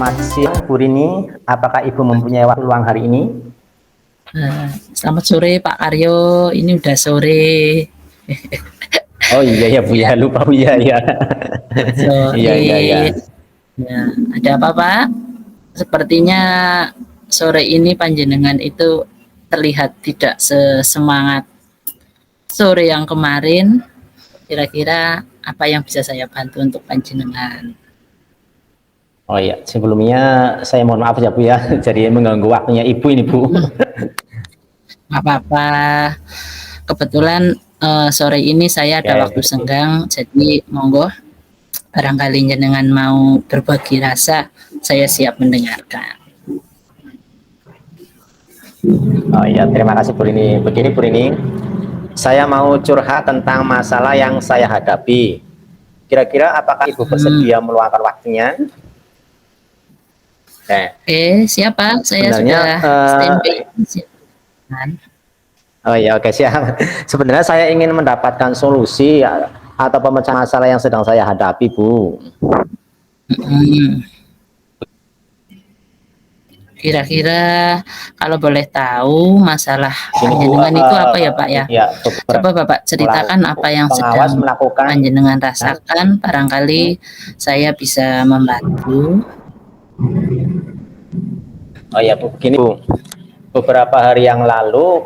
Selamat siang Bu Rini, apakah Ibu mempunyai waktu luang hari ini? Selamat sore Pak Karyo, ini udah sore. Oh iya ya Bu ya, lupa Bu ya. Iya Sore. iya iya. Ya, ada apa Pak? Sepertinya sore ini panjenengan itu terlihat tidak sesemangat sore yang kemarin. Kira-kira apa yang bisa saya bantu untuk panjenengan? Oh iya, sebelumnya saya mohon maaf ya Bu ya, jadi mengganggu waktunya Ibu ini Bu. Nggak apa-apa. Kebetulan sore ini saya ada Ya, waktu senggang, jadi monggo. Barangkali jenengan mau berbagi rasa, saya siap mendengarkan. oh iya, terima kasih Bu Rini. Begini Bu Rini, saya mau curhat tentang masalah yang saya hadapi. Kira-kira apakah Ibu bersedia meluangkan waktunya? Siapa? Saya Sebenarnya sudah standby. oh ya oke siap. Sebenarnya saya ingin mendapatkan solusi atau pemecahan masalah yang sedang saya hadapi Bu. Kira-kira kalau boleh tahu masalah panjenengan itu apa ya Pak ya? Ya, Coba Bapak ceritakan apa yang pengawas sedang melakukan panjenengan rasakan, barangkali saya bisa membantu. Oh ya Bu, begini Bu. Beberapa hari yang lalu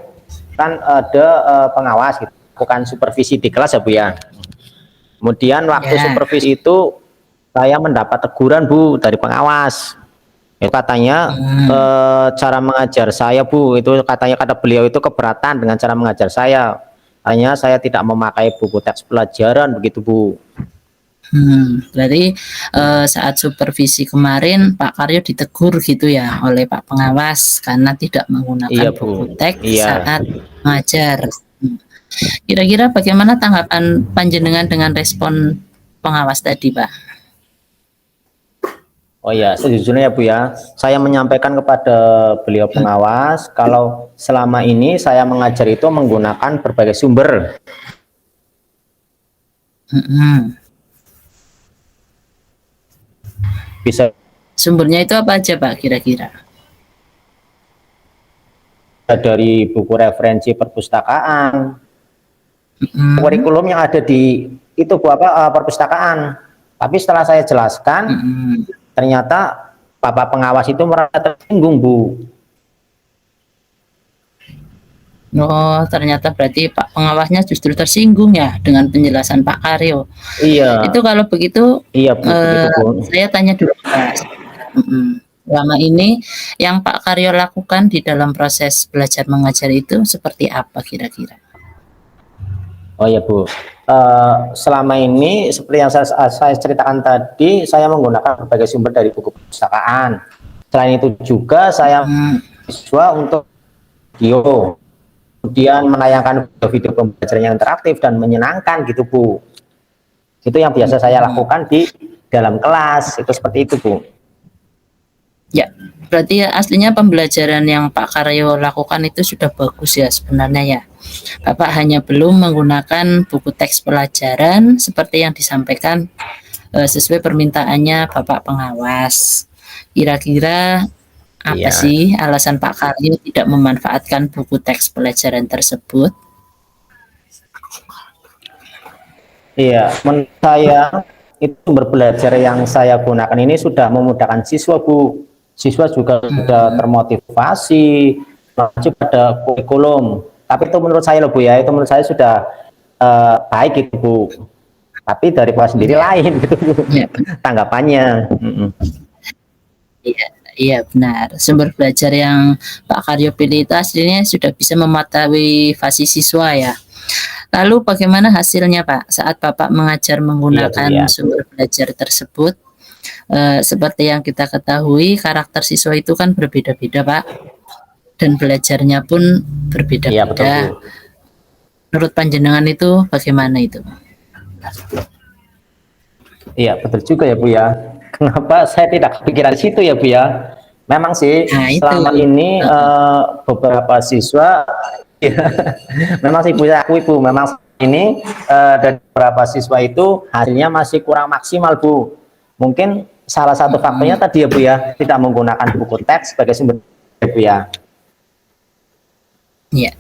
kan ada pengawas gitu, bukan supervisi di kelas ya Bu ya. Kemudian waktu supervisi itu saya mendapat teguran Bu dari pengawas. Itu katanya cara mengajar saya Bu, itu katanya kata beliau itu keberatan dengan cara mengajar saya. Hanya saya tidak memakai buku teks pelajaran begitu Bu. Berarti saat supervisi kemarin Pak Karyo ditegur gitu ya oleh Pak Pengawas karena tidak menggunakan buku teks saat mengajar. Kira-kira bagaimana tanggapan panjenengan dengan respon pengawas tadi, Pak? Oh ya, sejujurnya ya Bu ya, saya menyampaikan kepada beliau pengawas kalau selama ini saya mengajar itu menggunakan berbagai sumber. Bisa Sumbernya itu apa aja Pak kira-kira? dari buku referensi perpustakaan, kurikulum yang ada di itu Bu perpustakaan. Tapi setelah saya jelaskan, ternyata Bapak pengawas itu merasa tersinggung Bu. Oh, ternyata berarti Pak Pengawasnya justru tersinggung ya dengan penjelasan Pak Karyo. Iya. Itu kalau begitu, iya Bu, Bu. saya tanya dulu Pak. Selama ini yang Pak Karyo lakukan di dalam proses belajar mengajar itu seperti apa kira-kira? Oh ya Bu, selama ini seperti yang saya ceritakan tadi, saya menggunakan berbagai sumber dari buku perpustakaan. Selain itu juga saya siswa untuk video, kemudian menayangkan video pembelajaran yang interaktif dan menyenangkan gitu Bu. Itu yang biasa saya lakukan di dalam kelas, itu seperti itu Bu. Ya, berarti aslinya pembelajaran yang Pak Karyo lakukan itu sudah bagus ya sebenarnya ya. Bapak hanya belum menggunakan buku teks pelajaran seperti yang disampaikan sesuai permintaannya Bapak Pengawas. Kira-kira apa sih alasan Pak Karyo tidak memanfaatkan buku teks pelajaran tersebut? Iya, menurut saya itu sumber belajar yang saya gunakan ini sudah memudahkan siswa Bu. Siswa juga sudah termotivasi, masuk pada kurikulum. Tapi itu menurut saya loh Bu ya, itu menurut saya sudah baik gitu Bu. Tapi dari Pak sendiri lain gitu Bu. Tanggapannya. Iya benar. Sumber belajar yang Pak Karyo pilih itu aslinya sudah bisa memotivasi siswa ya. Lalu bagaimana hasilnya Pak saat Bapak mengajar menggunakan sumber belajar tersebut? Seperti yang kita ketahui karakter siswa itu kan berbeda-beda Pak, dan belajarnya pun berbeda-beda. Menurut panjenengan itu bagaimana itu? Iya betul juga ya Bu ya. Kenapa saya tidak kepikiran situ ya Bu ya? Memang sih selama ini beberapa siswa memang sih Bu, aku Ibu memang ini dari beberapa siswa itu hasilnya masih kurang maksimal Bu. Mungkin salah satu faktornya tadi ya Bu ya, tidak menggunakan buku teks sebagai sumber ya Bu ya. Ya,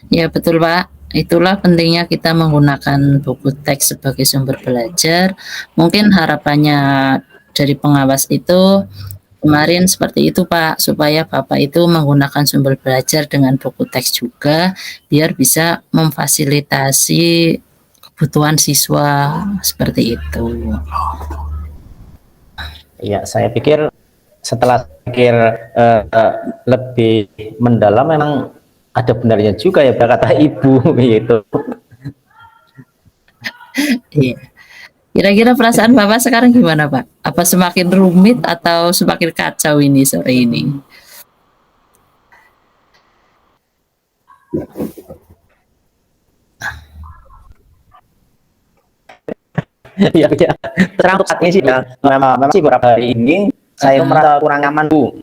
ya betul Pak. Itulah pentingnya kita menggunakan buku teks sebagai sumber belajar. Mungkin harapannya dari pengawas itu kemarin seperti itu Pak, supaya Bapak itu menggunakan sumber belajar dengan buku teks juga, biar bisa memfasilitasi kebutuhan siswa seperti itu. Iya, saya pikir setelah pikir lebih mendalam memang ada benarnya juga ya kata Ibu gitu. Iya. Kira-kira perasaan Bapak sekarang gimana Pak? Apa semakin rumit atau semakin kacau ini sore ini? Iya, ya. Terang untuk saat ini sih ya, memang sih beberapa hari ini saya merasa kurang nyaman Bu.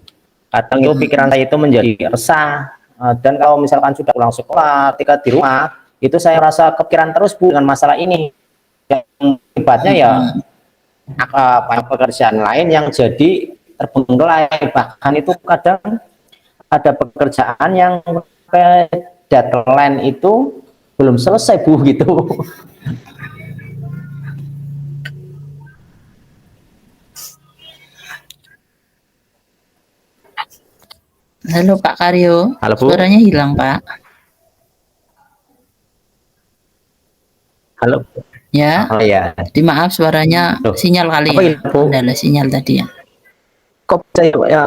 Kadang itu pikiran saya itu menjadi resah, dan kalau misalkan sudah pulang sekolah, ketika di rumah itu saya rasa kepikiran terus Bu dengan masalah ini. Yang akibatnya ya banyak pekerjaan lain yang jadi terbengkelai, bahkan itu kadang ada pekerjaan yang deadline itu belum selesai Bu gitu. Halo Pak Karyo, Halo Bu. suaranya hilang Pak. Halo. Ya, Oh ya. dimaaf suaranya Loh, sinyal kali apa ya, ini Bu? kendala sinyal tadi ya. Kok saya ya?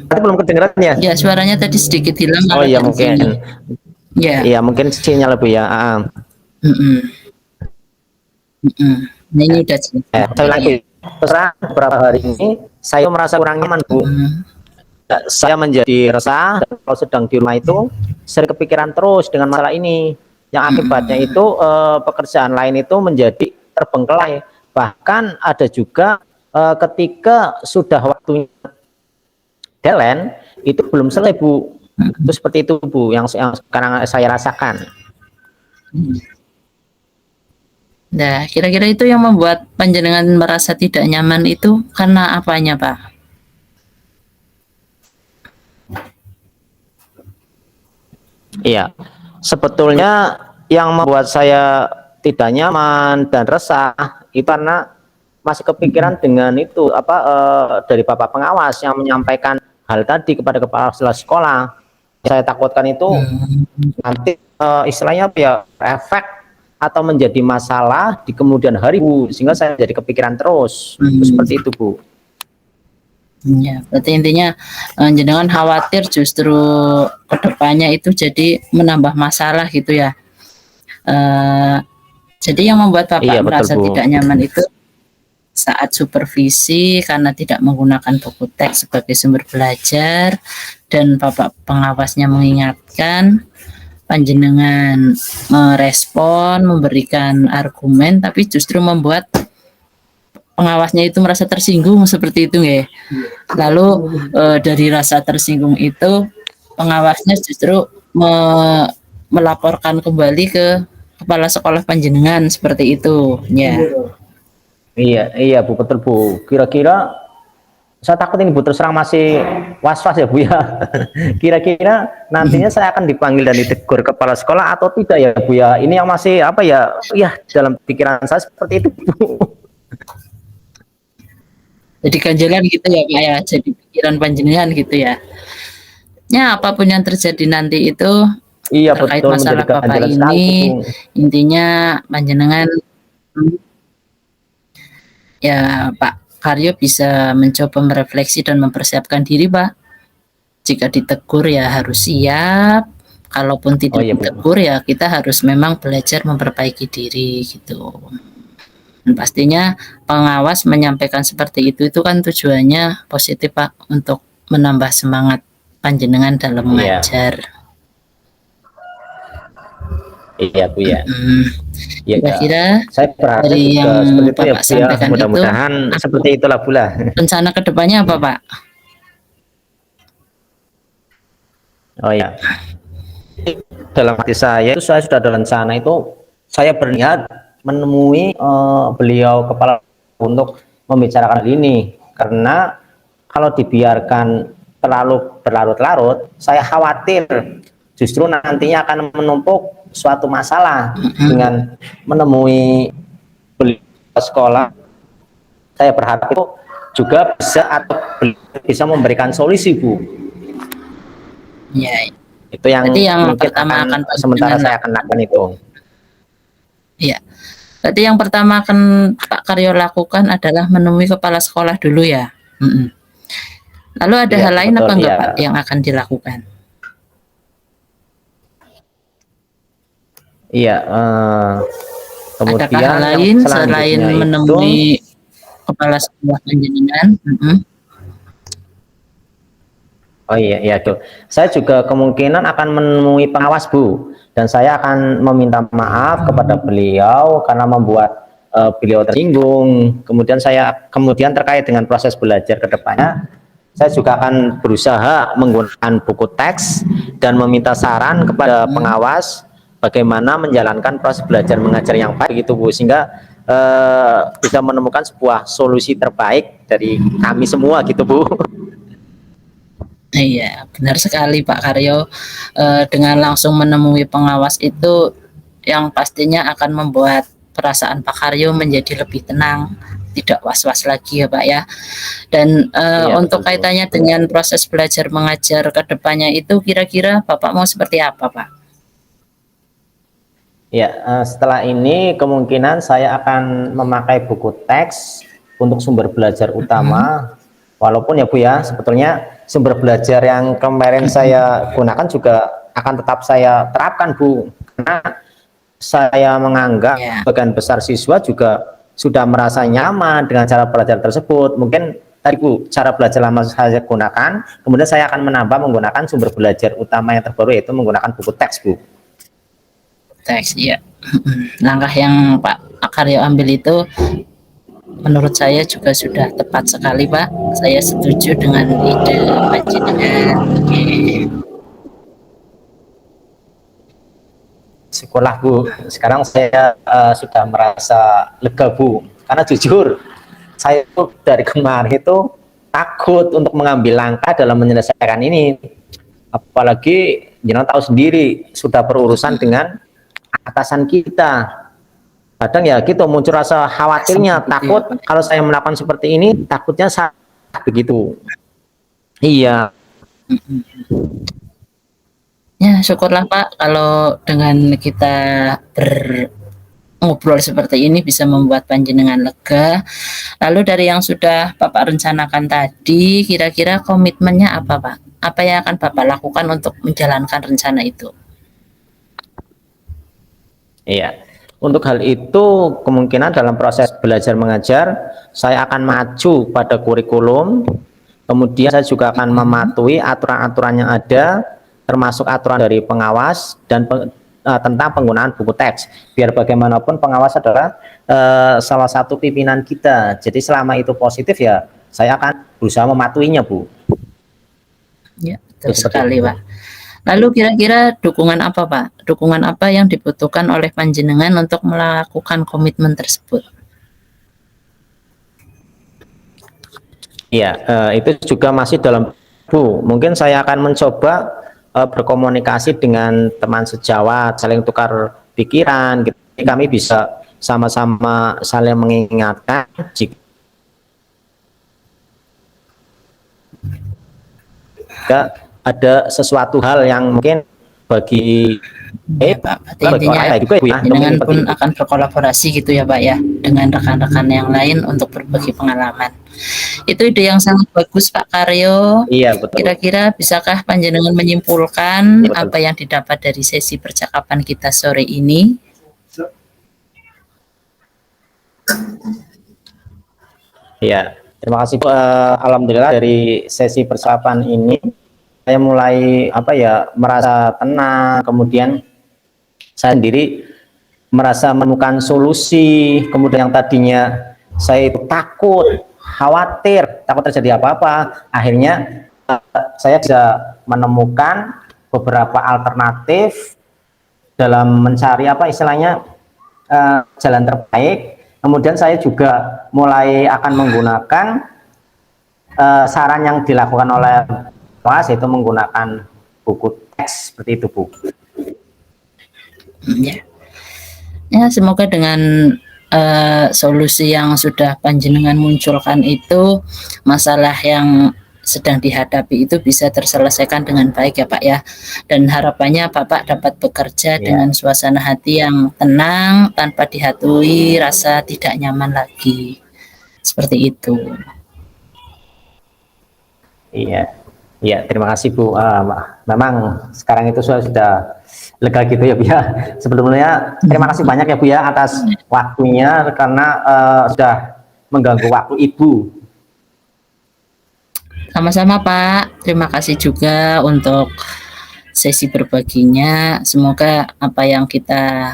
Tadi belum kedengeran ya? Ya suaranya tadi sedikit hilang Oh karena iya dari mungkin. sini. Ya, Iya mungkin sinyal Bu ya. mm-mm. Mm-mm. Nah, ini udah Saya lagi terserah beberapa hari ini saya merasa kurang nyaman Bu. Saya menjadi resah dan kalau sedang di rumah itu sering kepikiran terus dengan masalah ini. Yang akibatnya itu pekerjaan lain itu menjadi terbengkelai. Bahkan ada juga ketika sudah waktunya deadline itu belum selesai Bu. Itu seperti itu Bu yang sekarang saya rasakan. Nah, kira-kira itu yang membuat panjenengan merasa tidak nyaman itu karena apanya Pak? Iya, sebetulnya yang membuat saya tidak nyaman dan resah itu karena masih kepikiran dengan itu dari Bapak pengawas yang menyampaikan hal tadi kepada kepala sekolah. Saya takutkan itu nanti istilahnya ya efek atau menjadi masalah di kemudian hari Bu, sehingga saya jadi kepikiran terus. Seperti itu Bu. Ya, berarti intinya jenengan khawatir justru kedepannya itu jadi menambah masalah gitu ya. Jadi yang membuat Bapak Iya, betul, merasa Bu. tidak nyaman itu saat supervisi karena tidak menggunakan buku teks sebagai sumber belajar dan Bapak pengawasnya mengingatkan, panjenengan merespon, memberikan argumen tapi justru membuat pengawasnya itu merasa tersinggung seperti itu ya. Lalu dari rasa tersinggung itu pengawasnya justru melaporkan kembali ke kepala sekolah panjenengan seperti itu ya. Iya Bu, betul Bu. Kira-kira saya takut ini Bu, terus terang masih was-was ya Bu ya. Kira-kira nantinya saya akan dipanggil dan ditegur kepala sekolah atau tidak ya Bu ya. Ini yang masih apa ya? Ya dalam pikiran saya seperti itu Bu. Jadi ganjalan gitu ya Pak ya, jadi pikiran panjenengan gitu ya. Ya apapun yang terjadi nanti itu Iya terkait betul, masalah menjadi Bapak ganjalan sekali ini, Bu. intinya panjenengan ya Pak Karyo bisa mencoba merefleksi dan mempersiapkan diri Pak. Jika ditegur ya harus siap, kalaupun tidak iya, Bu. ditegur ya kita harus memang belajar memperbaiki diri gitu. Dan pastinya pengawas menyampaikan seperti itu kan tujuannya positif Pak, untuk menambah semangat panjenengan dalam mengajar. Iya Bu ya. Ya, Kira-kira saya berharap dari juga yang seperti itu ya Bapak Bu ya. sampaikan Mudah-mudahan seperti itulah Bu lah. rencana kedepannya apa Pak? Oh ya. Dalam hati saya itu saya sudah ada rencana itu saya berniat menemui beliau kepala untuk membicarakan hal ini, karena kalau dibiarkan terlalu berlarut-larut, saya khawatir justru nantinya akan menumpuk suatu masalah dengan menemui beliau sekolah. Saya berharap itu juga bisa memberikan solusi, Bu. Ya, Itu yang berarti yang mungkin pertama akan sementara saya akan lakukan itu. ya. Berarti yang pertama akan Pak Karyo lakukan adalah menemui kepala sekolah dulu ya. Lalu ada Ya, hal lain betul, apa enggak ya. Pak yang akan dilakukan? Iya, Adakah kemudian hal yang lain selain selanjutnya menemui kepala sekolah panjenengan? oh iya tuh. Saya juga kemungkinan akan menemui pengawas, Bu, dan saya akan meminta maaf kepada beliau karena membuat beliau tersinggung. Kemudian terkait dengan proses belajar ke depannya, saya juga akan berusaha menggunakan buku teks dan meminta saran kepada pengawas bagaimana menjalankan proses belajar mengajar yang baik gitu, Bu, sehingga bisa menemukan sebuah solusi terbaik dari kami semua gitu, Bu. Iya, benar sekali Pak Karyo. Dengan langsung menemui pengawas itu yang pastinya akan membuat perasaan Pak Karyo menjadi lebih tenang, tidak was-was lagi ya Pak ya. Dan Iya, untuk betul, Bu. kaitannya dengan proses belajar mengajar ke depannya itu kira-kira Bapak mau seperti apa Pak? Ya, setelah ini kemungkinan saya akan memakai buku teks untuk sumber belajar utama. Walaupun ya Bu ya, sebetulnya sumber belajar yang kemarin saya gunakan juga akan tetap saya terapkan, Bu. Karena saya menganggap Ya. sebagian besar siswa juga sudah merasa nyaman dengan cara belajar tersebut. Mungkin tadi Bu, cara belajar lama saya gunakan, kemudian saya akan menambah menggunakan sumber belajar utama yang terbaru, yaitu menggunakan buku teks, Bu. Teks, ya. Langkah yang Pak Karyo ambil itu menurut saya juga sudah tepat sekali Pak. Saya setuju dengan ide panjenengan. Oke. Syukurlah Bu, sekarang saya sudah merasa lega Bu, karena jujur saya tuh dari kemarin itu takut untuk mengambil langkah dalam menyelesaikan ini, apalagi jangan tahu sendiri sudah berurusan dengan atasan kita. Kadang ya gitu muncul rasa khawatirnya, takut kalau saya melakukan seperti ini takutnya salah begitu. Iya. Ya, syukurlah Pak kalau dengan kita ngobrol seperti ini bisa membuat panjenengan lega. Lalu dari yang sudah Bapak rencanakan tadi, kira-kira komitmennya apa Pak? Apa yang akan Bapak lakukan untuk menjalankan rencana itu? Iya. Untuk hal itu kemungkinan dalam proses belajar mengajar saya akan maju pada kurikulum. Kemudian saya juga akan mematuhi aturan-aturan yang ada, termasuk aturan dari pengawas dan tentang penggunaan buku teks. Biar bagaimanapun pengawas adalah salah satu pimpinan kita. Jadi selama itu positif ya saya akan berusaha mematuhinya, Bu. Ya, betul sekali Pak. Lalu kira-kira dukungan apa Pak? Dukungan apa yang dibutuhkan oleh panjenengan untuk melakukan komitmen tersebut? Ya, itu juga masih dalam, Bu. Mungkin saya akan mencoba berkomunikasi dengan teman sejawat, saling tukar pikiran. Gitu. Kami bisa sama-sama saling mengingatkan jika ada sesuatu hal yang mungkin bagi Ya, Pak. Berarti intinya panjenengan pun akan berkolaborasi gitu ya Pak ya dengan rekan-rekan yang lain untuk berbagi pengalaman. Itu ide yang sangat bagus Pak Karyo. Iya, betul. Kira-kira bisakah panjenengan menyimpulkan Ya, apa yang didapat dari sesi percakapan kita sore ini? Ya, terima kasih. Alhamdulillah dari sesi percakapan ini saya mulai merasa tenang, kemudian saya sendiri merasa menemukan solusi, kemudian yang tadinya saya itu takut, khawatir, takut terjadi apa-apa, akhirnya saya bisa menemukan beberapa alternatif dalam mencari jalan terbaik. Kemudian saya juga mulai akan menggunakan saran yang dilakukan oleh kelas, yaitu menggunakan buku teks seperti itu, Bu. Ya. Ya, semoga dengan solusi yang sudah panjenengan munculkan itu, masalah yang sedang dihadapi itu bisa terselesaikan dengan baik ya Pak ya. Dan harapannya Bapak dapat bekerja dengan suasana hati yang tenang, tanpa dihantui rasa tidak nyaman lagi. Seperti itu. Iya, iya, terima kasih Bu. Memang sekarang itu sudah lega gitu ya Bu ya. Sebelumnya terima kasih banyak ya Bu ya atas waktunya, karena sudah mengganggu waktu Ibu. Sama-sama Pak, terima kasih juga untuk sesi berbaginya. Semoga apa yang kita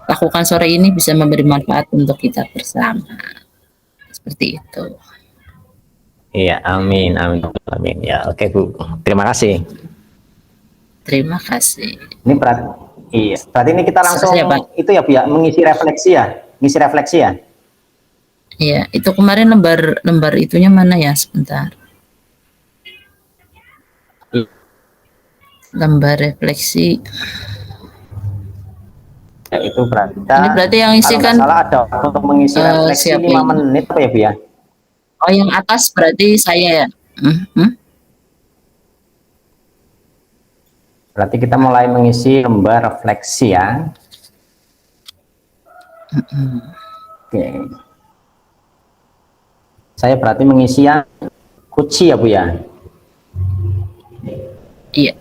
lakukan sore ini bisa memberi manfaat untuk kita bersama. Seperti itu. Iya, amin, amin, amin. Ya, oke Bu. Terima kasih. Terima kasih. Ini berarti, iya, berarti ini kita langsung Selesai, Pak. itu ya Bu ya, mengisi refleksi ya, ngisi refleksi ya. Iya, itu kemarin lembar itunya mana ya? Sebentar. Lembar refleksi. Ya, itu berarti Ini berarti yang isi kalau kan nggak salah ada waktu untuk mengisi refleksi siapa 5 ini? menit apa ya Bu ya? Oh, yang atas berarti saya ya. Berarti kita mulai mengisi lembar refleksi ya. Oke. Saya berarti mengisi yang kunci ya Bu ya. Iya.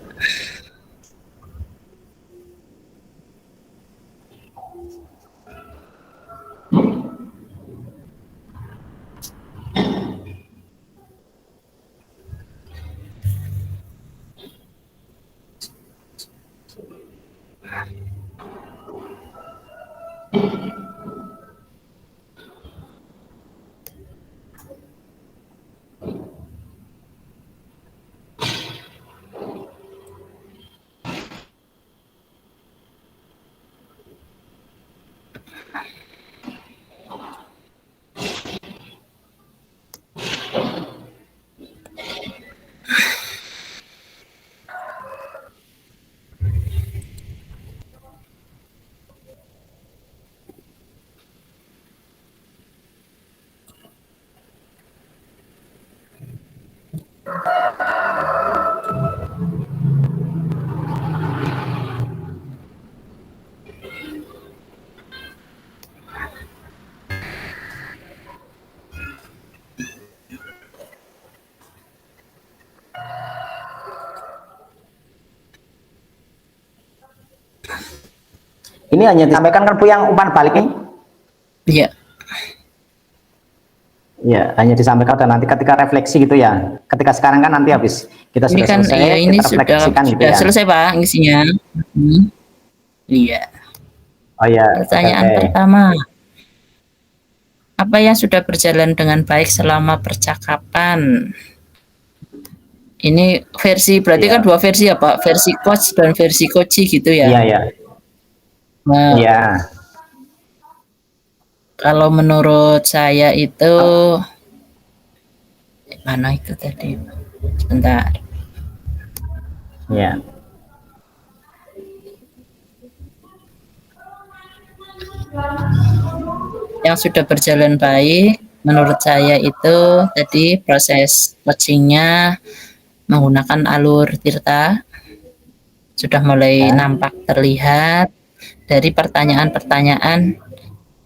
Ini hanya disampaikan kan Bu yang umpan balik ini? Iya. Ya, hanya disampaikan dan nanti ketika refleksi gitu ya. Ketika sekarang kan nanti habis kita Ini sudah kan selesai, iya, ini kita refleksikan gitu sudah ya. selesai Pak ngisinya. Iya. Oh ya. Pertanyaan oke. pertama. Apa yang sudah berjalan dengan baik selama percakapan? Ini versi, berarti kan dua versi ya Pak, versi coach dan versi coachi gitu ya. Iya, iya. Nah, Iya. kalau menurut saya itu mana itu tadi? Sebentar. Iya. Yang sudah berjalan baik menurut saya itu tadi proses coachingnya menggunakan alur Tirta sudah mulai nampak terlihat dari pertanyaan-pertanyaan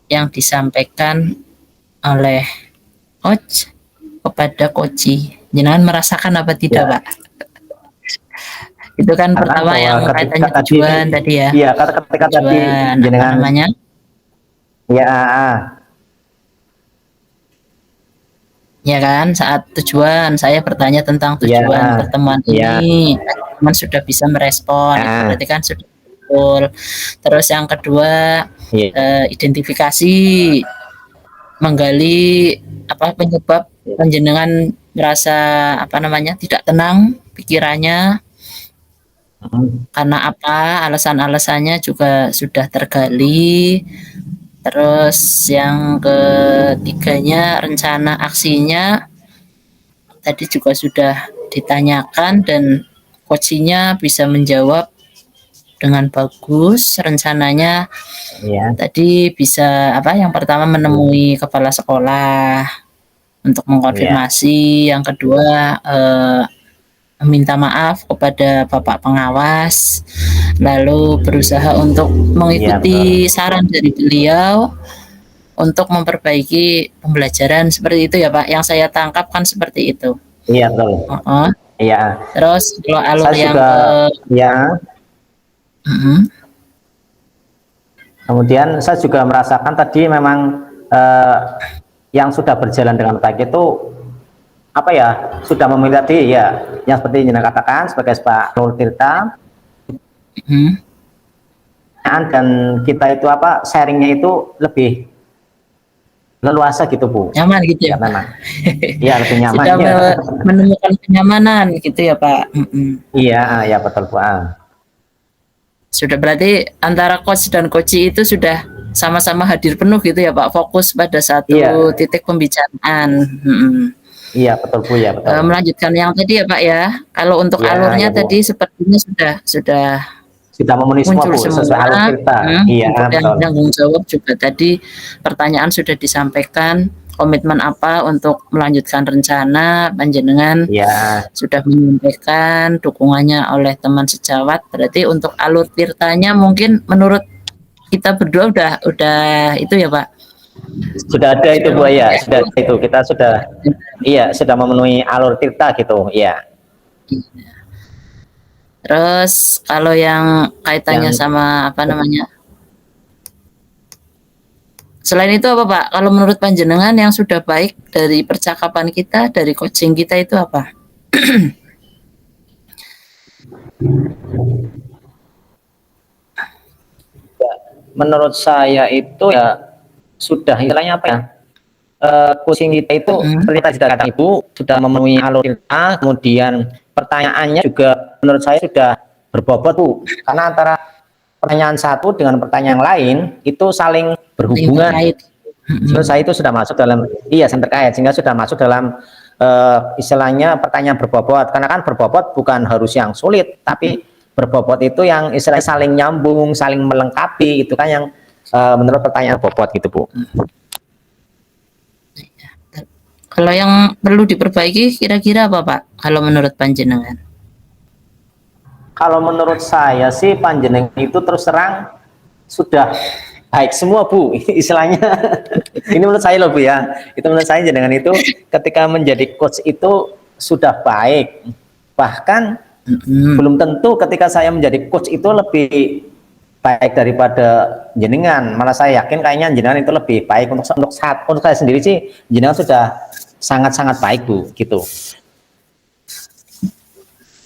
yang disampaikan oleh coach kepada coachi. Jangan merasakan apa tidak Ya. Pak? Itu kan Karena pertama bahwa yang ketika kaitannya tadi- tujuan tadi ya. Iya, ketika tadi Tujuan apa jenengan namanya? ya, Ya kan, saat tujuan saya bertanya tentang tujuan Ya. pertemuan Ya. ini, teman sudah bisa merespon, itu Ya. berarti kan sudah betul. Terus yang kedua iya. identifikasi, menggali apa penyebab panjenengan merasa apa namanya tidak tenang pikirannya, karena apa, alasan-alasannya juga sudah tergali. Terus yang ketiganya rencana aksinya tadi juga sudah ditanyakan dan coachnya bisa menjawab dengan bagus. Rencananya Iya, tadi bisa apa? Yang pertama menemui kepala sekolah untuk iya, mengkonfirmasi, yang kedua meminta maaf kepada Bapak pengawas, lalu berusaha untuk iya betul. mengikuti saran dari beliau untuk memperbaiki pembelajaran seperti itu ya Pak. Yang saya tangkap kan seperti itu. Iya betul. Heeh. Iya, Terus kalau alur saya yang juga ke ya. mm, Kemudian saya juga merasakan tadi memang eh, yang sudah berjalan dengan baik itu apa ya, sudah memilih tadi ya, yang seperti yang katakan sebagai Pak Nurul Tirta, mm, dan kita itu apa, sharingnya itu lebih leluasa gitu Bu, nyaman gitu ya ya Pak. memang, iya lebih nyaman Sudah ya. menemukan kenyamanan gitu ya Pak. Iya, ya betul Bu. Sudah berarti antara coach dan coachee itu sudah sama-sama hadir penuh gitu ya Pak, fokus pada satu Iya, titik pembicaraan. iya betul Bu, ya betul. Melanjutkan yang tadi ya Pak ya, kalau untuk Iya, ya alurnya Bu. tadi sepertinya sudah Sudah memenuhi semua muncul Bu, sesuai alur semua. cerita. Iya, Untuk yang betul. tanggung jawab juga tadi pertanyaan sudah disampaikan, komitmen apa untuk melanjutkan rencana, panjenengan Iya, sudah menyampaikan dukungannya oleh teman sejawat. Berarti untuk alur tirtanya mungkin menurut kita berdua udah itu ya Pak, sudah ada itu sudah Bu ya, mempunyai sudah itu kita sudah, iya sudah memenuhi alur tirta gitu, iya. terus kalau yang kaitannya Yang sama apa namanya, selain itu apa Pak, kalau menurut panjenengan yang sudah baik dari percakapan kita, dari coaching kita itu apa? menurut saya itu ya sudah istilahnya apa ya? Coaching kita itu seperti tadi sudah kata Ibu sudah memenuhi alur tirta, kemudian pertanyaannya juga menurut saya sudah berbobot Bu, karena antara pertanyaan satu dengan pertanyaan lain itu saling Yang berhubungan. terkait. Menurut saya itu sudah masuk dalam, iya yang terkait, sehingga sudah masuk dalam istilahnya pertanyaan berbobot, karena kan berbobot bukan harus yang sulit, tapi berbobot itu yang istilahnya saling nyambung, saling melengkapi, itu kan yang menurut pertanyaan bobot gitu Bu. Kalau yang perlu diperbaiki kira-kira apa Pak, kalau menurut panjenengan? Kalau menurut saya sih panjenengan itu terus terang sudah baik semua Bu, istilahnya. Ini menurut saya loh Bu ya, itu menurut saya jenengan itu ketika menjadi coach itu sudah baik, bahkan belum tentu ketika saya menjadi coach itu lebih baik daripada jenengan, malah saya yakin kayaknya jenengan itu lebih baik. Untuk saya sendiri sih jenengan sudah sangat-sangat baik Bu gitu.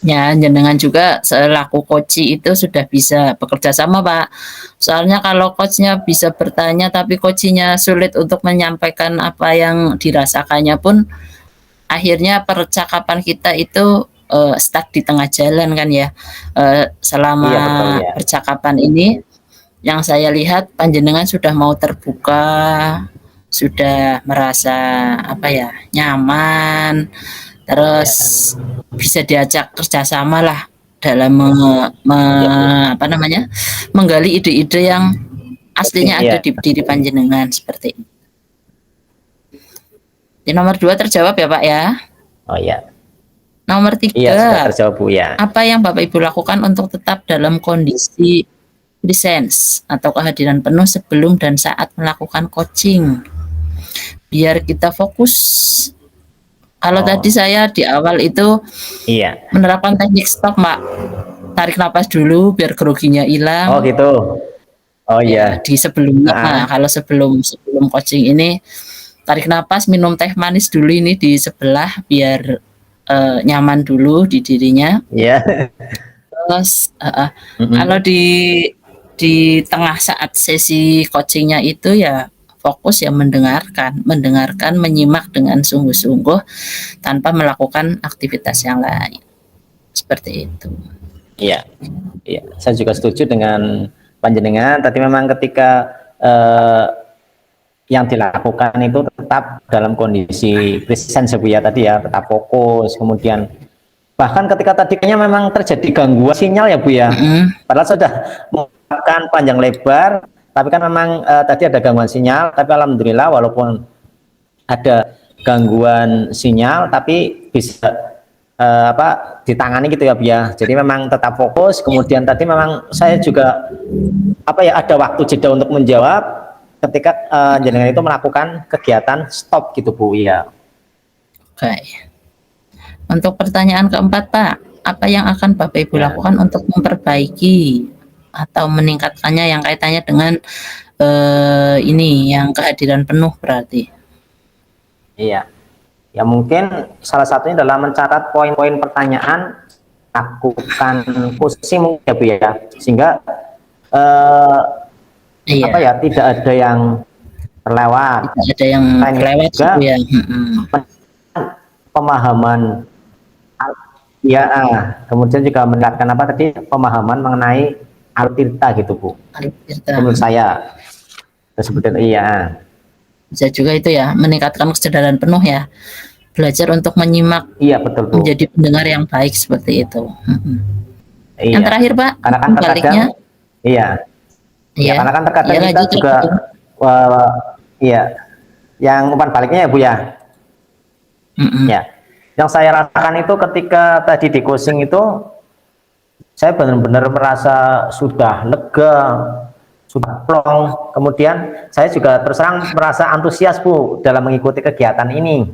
Ya, jenengan juga selaku coachee itu sudah bisa bekerja sama Pak. Soalnya kalau coachnya bisa bertanya tapi coachee-nya sulit untuk menyampaikan apa yang dirasakannya pun, akhirnya percakapan kita itu stuck di tengah jalan kan ya. Selama Iya betul ya. percakapan ini yang saya lihat panjenengan sudah mau terbuka, sudah merasa apa ya, nyaman, terus Ya, bisa diajak kerjasama lah dalam ya Bu. apa namanya, menggali ide-ide yang aslinya ada Iya. di diri panjenengan seperti itu. Di nomor 2 terjawab ya Pak ya. Oh ya. Nomor Iya sudah 3, terjawab Bu ya. apa yang Bapak Ibu lakukan untuk tetap dalam kondisi presence atau kehadiran penuh sebelum dan saat melakukan coaching? Biar kita fokus. Kalau tadi saya di awal itu Iya. menerapkan teknik stop, Mbak. Tarik napas dulu biar groginya Oh hilang. gitu. Oh Ya, iya. di sebelumnya. Nah, Ah, kalau sebelum coaching ini tarik napas, minum teh manis dulu ini di sebelah biar nyaman dulu di dirinya. iya. Terus kalau Mm-mm. di tengah saat sesi coachingnya itu ya fokus ya mendengarkan, menyimak dengan sungguh-sungguh tanpa melakukan aktivitas yang lain. Seperti itu. Iya. Iya. Saya juga setuju dengan panjenengan. Tadi memang ketika eh, yang dilakukan itu tetap dalam kondisi presence Bu ya tadi ya, tetap fokus. Kemudian bahkan ketika tadi kayaknya memang terjadi gangguan sinyal ya Bu ya, padahal sudah menggunakan panjang lebar, tapi kan memang tadi ada gangguan sinyal, tapi alhamdulillah walaupun ada gangguan sinyal tapi bisa ditangani gitu ya Bu ya. Jadi memang tetap fokus. Kemudian tadi memang saya juga ada waktu jeda untuk menjawab ketika jenengan itu melakukan kegiatan stop gitu Bu ya. Oke. Untuk pertanyaan keempat Pak, apa yang akan Bapak Ibu lakukan untuk memperbaiki atau meningkatkannya yang kaitannya dengan ini yang kehadiran penuh berarti? Iya. Ya mungkin salah satunya adalah mencatat poin-poin pertanyaan, lakukan pusing mungkin ya Bu ya, sehingga tidak ada yang terlewat. Tidak ada yang terlewat juga ya. Pemahaman kemudian juga meningkatkan pemahaman mengenai Al-Tirta gitu Bu. Al-Tirta. Menurut saya seperti bisa juga itu ya, meningkatkan kesadaran penuh ya, belajar untuk menyimak, betul Bu, menjadi pendengar yang baik seperti itu. Yang terakhir Pak, karena kan baliknya karena kan terkadang kita juga yang umpan baliknya ya Bu ya. Yang saya rasakan itu ketika tadi di coaching itu saya benar-benar merasa sudah lega, sudah plong. Kemudian saya juga terus terang merasa antusias Bu dalam mengikuti kegiatan ini.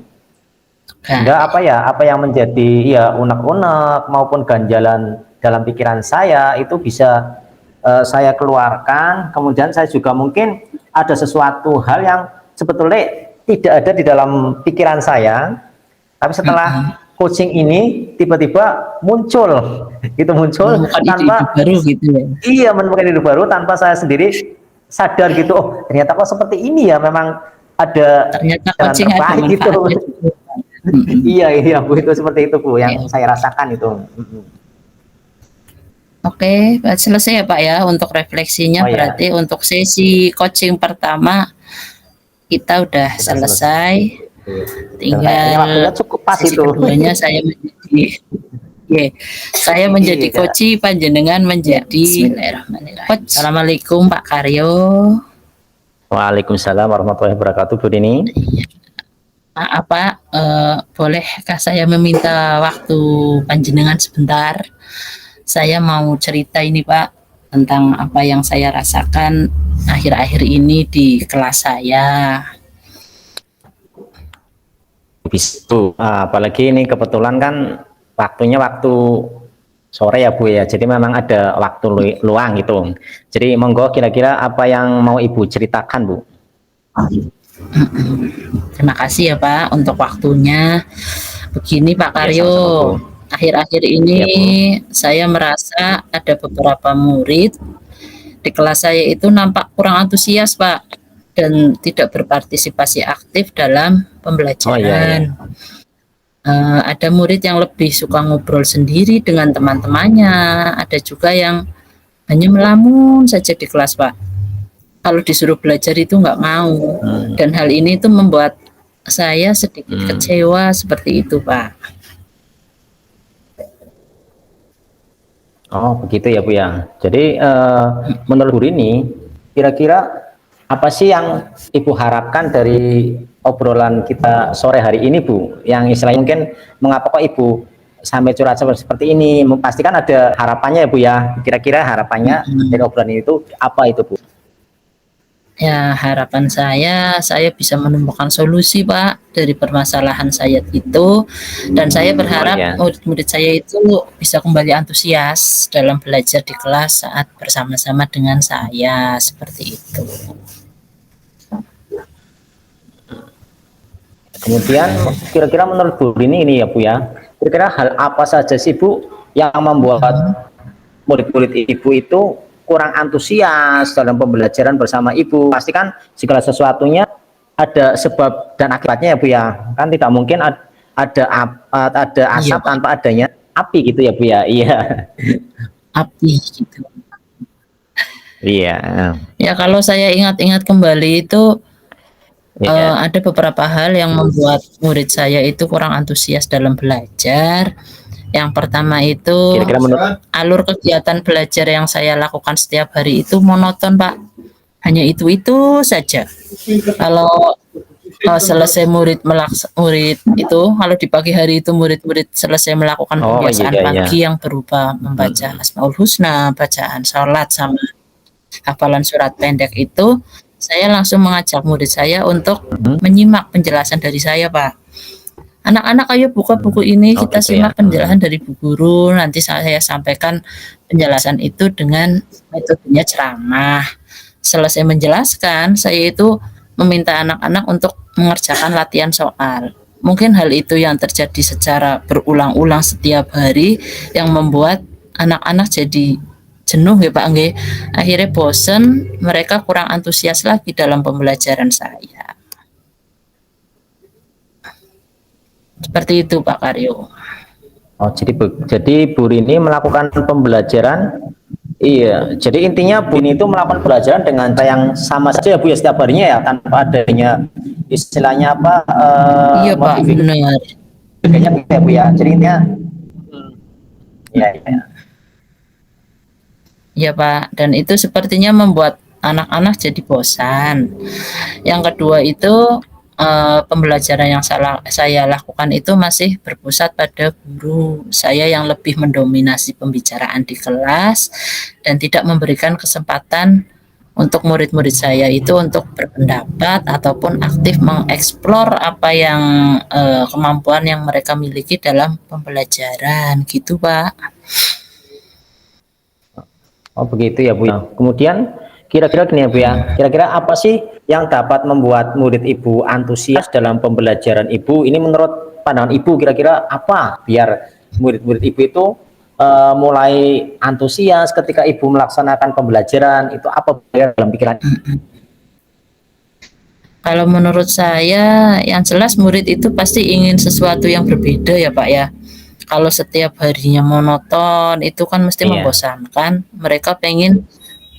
Sehingga apa yang menjadi unek-unek maupun ganjalan dalam pikiran saya itu bisa saya keluarkan. Kemudian saya juga mungkin ada sesuatu hal yang sebetulnya tidak ada di dalam pikiran saya, tapi setelah coaching ini tiba-tiba muncul tanpa baru gitu ya. Menemukan ide baru tanpa saya sendiri sadar gitu. Oh ternyata kok seperti ini ya, memang ada ternyata coaching ada gitu. Iya Bu, itu seperti itu Bu yang saya rasakan itu. Oke, selesai ya Pak ya untuk refleksinya. Berarti untuk sesi coaching pertama kita udah selesai. Tinggal cukup pas sesi itu. keduanya saya menjadi coach, panjenengan menjadi coach. Assalamualaikum Pak Karyo. Waalaikumsalam warahmatullahi wabarakatuh Bu Dini. Maaf Pak, bolehkah saya meminta waktu panjenengan sebentar? Saya mau cerita ini Pak tentang apa yang saya rasakan akhir-akhir ini di kelas saya. Bisa, apalagi ini kebetulan kan waktunya waktu sore ya Bu ya, jadi memang ada waktu luang gitu. Jadi monggo kira-kira apa yang mau Ibu ceritakan Bu? Terima kasih ya Pak untuk waktunya. Begini Pak Karyo, akhir-akhir ini saya merasa ada beberapa murid di kelas saya itu nampak kurang antusias Pak, dan tidak berpartisipasi aktif dalam pembelajaran. Ada murid yang lebih suka ngobrol sendiri dengan teman-temannya, ada juga yang hanya melamun saja di kelas Pak. Kalau disuruh belajar itu nggak mau, dan hal ini itu membuat saya sedikit kecewa seperti itu Pak. Oh begitu ya Bu ya. Jadi menurut Bu ini kira-kira apa sih yang Ibu harapkan dari obrolan kita sore hari ini Bu? Yang istilahnya mungkin mengapa kok Ibu sampai curhat seperti ini? Pastikan ada harapannya ya Bu ya. Kira-kira harapannya dari obrolan itu apa itu Bu? Ya harapan saya bisa menemukan solusi Pak dari permasalahan saya itu, dan saya berharap murid-murid saya itu bisa kembali antusias dalam belajar di kelas saat bersama-sama dengan saya, seperti itu. Kemudian kira-kira menurut Bu ini ya Bu ya, kira-kira hal apa saja sih Bu yang membuat murid-murid Ibu itu kurang antusias dalam pembelajaran bersama Ibu? Pastikan segala sesuatunya ada sebab dan akibatnya ya Bu ya. Kan tidak mungkin ada asap tanpa adanya api gitu ya Bu ya. Iya. Api gitu. Iya. Ya kalau saya ingat-ingat kembali itu Ya. ada beberapa hal yang membuat murid saya itu kurang antusias dalam belajar. Yang pertama itu, Kira-kira menurut alur kegiatan belajar yang saya lakukan setiap hari itu monoton, Pak. Hanya itu-itu saja. Kalau selesai murid itu, kalau di pagi hari itu murid-murid selesai melakukan oh kebiasaan iya iya. pagi yang berupa membaca Asmaul Husna, bacaan salat sama hafalan surat pendek itu, saya langsung mengajak murid saya untuk menyimak penjelasan dari saya, Pak. Anak-anak ayo buka buku ini, Oh kita gitu ya. simak penjelasan dari Bu Guru, nanti saya sampaikan penjelasan itu dengan metodenya ceramah. Selesai menjelaskan, saya itu meminta anak-anak untuk mengerjakan latihan soal. Mungkin hal itu yang terjadi secara berulang-ulang setiap hari yang membuat anak-anak jadi jenuh ya Pak Angge. Akhirnya bosen, mereka kurang antusias lagi dalam pembelajaran saya. Seperti itu Pak Karyo. Oh jadi Bu Rini melakukan pembelajaran. Iya, jadi intinya Bu Rini itu melakukan pembelajaran dengan cara yang sama saja ya Bu ya setiap harinya ya, tanpa adanya istilahnya apa Iya Pak, benar. modifikasinya gitu ya Bu ya. Jadi intinya ya, ya. Ya Pak, dan itu sepertinya membuat anak-anak jadi bosan. Yang kedua itu pembelajaran yang saya lakukan itu masih berpusat pada guru saya yang lebih mendominasi pembicaraan di kelas dan tidak memberikan kesempatan untuk murid-murid saya itu untuk berpendapat ataupun aktif mengeksplor apa yang kemampuan yang mereka miliki dalam pembelajaran gitu Pak. Oh begitu ya Bu ya. Kemudian kira-kira gini ya Bu ya, kira-kira apa sih yang dapat membuat murid Ibu antusias dalam pembelajaran Ibu? Ini menurut pandangan Ibu kira-kira apa biar murid-murid Ibu itu mulai antusias ketika Ibu melaksanakan pembelajaran, itu apa ya dalam pikiran? Kalau menurut saya yang jelas murid itu pasti ingin sesuatu yang berbeda ya Pak ya. Kalau setiap harinya monoton itu kan mesti Iya. membosankan. Mereka pengen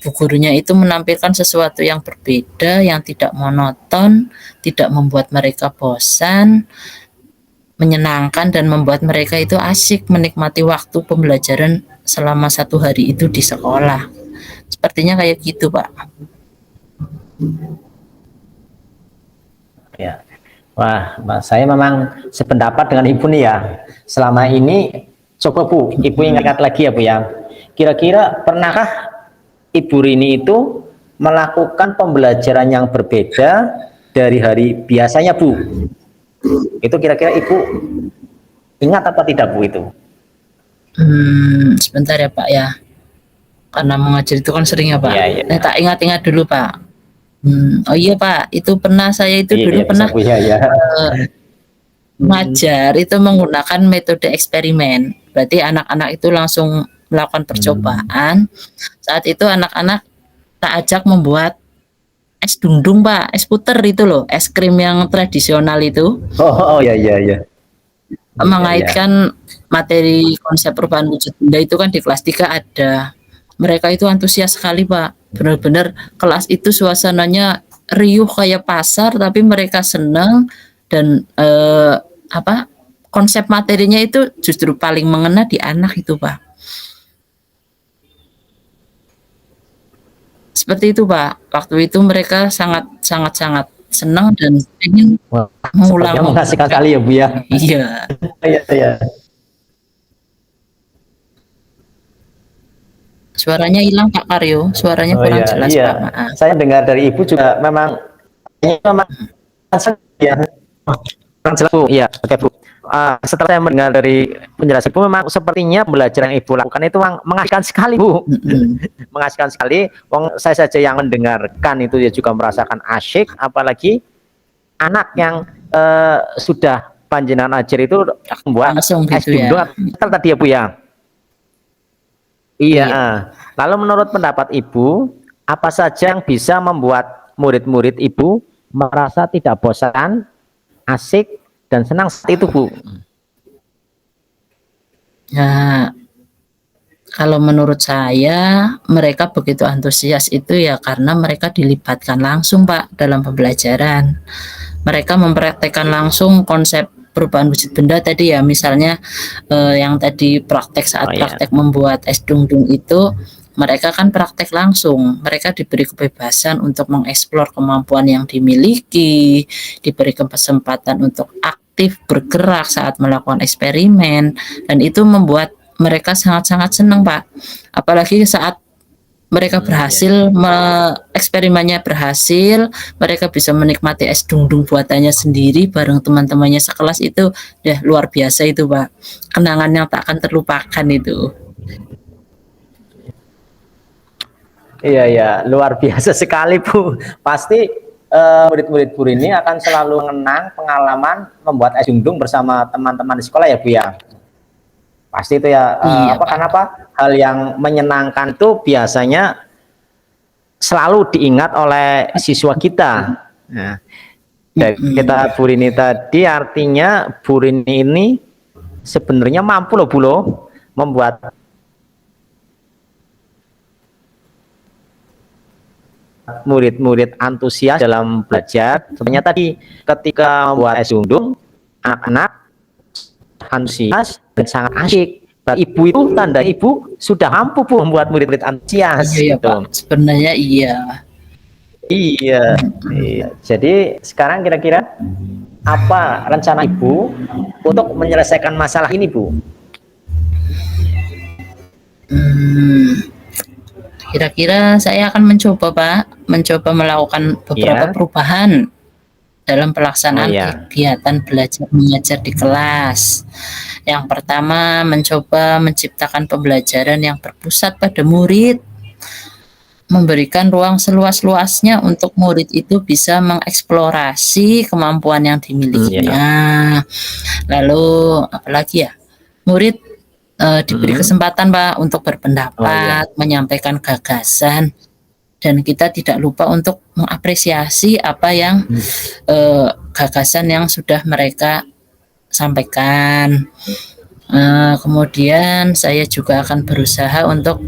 bu gurunya itu menampilkan sesuatu yang berbeda, yang tidak monoton, tidak membuat mereka bosan, menyenangkan dan membuat mereka itu asyik menikmati waktu pembelajaran selama satu hari itu di sekolah. Sepertinya kayak gitu Pak. Ya. Wah, saya memang sependapat dengan Ibu nih ya. Selama ini, coba Bu, Ibu ingat lagi ya Bu ya. Kira-kira pernahkah Ibu Rini itu melakukan pembelajaran yang berbeda dari hari biasanya Bu? Itu kira-kira Ibu ingat apa tidak Bu itu? Sebentar ya Pak ya. Karena mengajar itu kan sering ya Pak. Iya, iya. Tak ingat-ingat dulu Pak. Oh iya Pak, itu pernah saya itu Iya, dulu iya, pernah Bu, ya, ya. mengajar itu menggunakan metode eksperimen. Berarti anak-anak itu langsung melakukan percobaan. Saat itu anak-anak tak ajak membuat es dundung Pak, es puter itu loh, es krim yang tradisional itu. Oh, oh ya, ya, ya. Mengaitkan materi konsep perubahan wujud benda itu kan di kelas 3 ada. Mereka itu antusias sekali Pak. Benar-benar kelas itu suasananya riuh kayak pasar tapi mereka senang dan konsep materinya itu justru paling mengena di anak itu Pak. Seperti itu Pak. Waktu itu mereka sangat senang dan ingin mengulang. Mengasihkan kali ya Bu ya. Iya. Iya, iya. Suaranya hilang Pak Karyo, suaranya kurang jelas iya. Pak. Maaf. Saya dengar dari Ibu juga memang ya kurang jelas Bu. Iya, oke Bu. Setelah saya mendengar dari penjelasan Ibu, memang sepertinya pembelajaran yang Ibu lakukan itu mengasihkan sekali Bu. Mengasihkan sekali. Wong saya saja yang mendengarkan itu ya juga merasakan asyik, apalagi anak yang sudah panjenengan ajar itu membuat Langsung es gitu dundung ya. tadi ya Bu ya. Iya. Iya. Lalu menurut pendapat Ibu, apa saja yang bisa membuat murid-murid Ibu merasa tidak bosan, asik, dan senang saat itu Bu? Nah, Kalau menurut saya, mereka begitu antusias itu ya karena mereka dilibatkan langsung, Pak, dalam pembelajaran. Mereka mempraktekkan langsung konsep perubahan wujud benda tadi ya, misalnya yang tadi praktek saat Oh ya, praktek membuat es dung-dung itu, mereka kan praktek langsung. Mereka diberi kebebasan untuk mengeksplor kemampuan yang dimiliki, diberi kesempatan untuk aktif bergerak saat melakukan eksperimen, dan itu membuat mereka sangat-sangat senang, Pak. Apalagi saat mereka iya. berhasil, eksperimennya berhasil, mereka bisa menikmati es dung-dung buatannya sendiri bareng teman-temannya sekelas itu, ya luar biasa itu, Pak. Kenangan yang tak akan terlupakan itu. Iya ya, luar biasa sekali Bu. Pasti murid-murid Bu ini akan selalu mengenang pengalaman membuat es dung bersama teman-teman di sekolah ya Bu ya. Pasti itu ya. Iya, Apa Pak. kenapa hal yang menyenangkan tuh biasanya selalu diingat oleh siswa kita. Nah, dari kita Bu Rini tadi artinya Bu Rini ini sebenarnya mampu loh Bu loh membuat murid-murid antusias dalam belajar. Sebenarnya tadi ketika membuat es dung, anak-anak antusias dan sangat asyik. Ibu itu tanda ibu sudah mampu Bu membuat murid-murid antusias Iya ya, gitu. Pak. Sebenarnya iya. Iya, iya. Jadi sekarang kira-kira apa rencana Ibu untuk menyelesaikan masalah ini Bu? Hmm, Kira-kira saya akan mencoba, Pak, mencoba melakukan beberapa Ya, perubahan dalam oh pelaksanaan ya, kegiatan belajar mengajar di kelas. Yang pertama, mencoba menciptakan pembelajaran yang berpusat pada murid, memberikan ruang seluas-luasnya untuk murid itu bisa mengeksplorasi kemampuan yang ya, dimilikinya. Lalu apalagi ya? Murid diberi kesempatan, Pak, untuk oh ya, berpendapat, menyampaikan gagasan, dan kita tidak lupa untuk mengapresiasi apa yang gagasan yang sudah mereka sampaikan. Kemudian saya juga akan berusaha untuk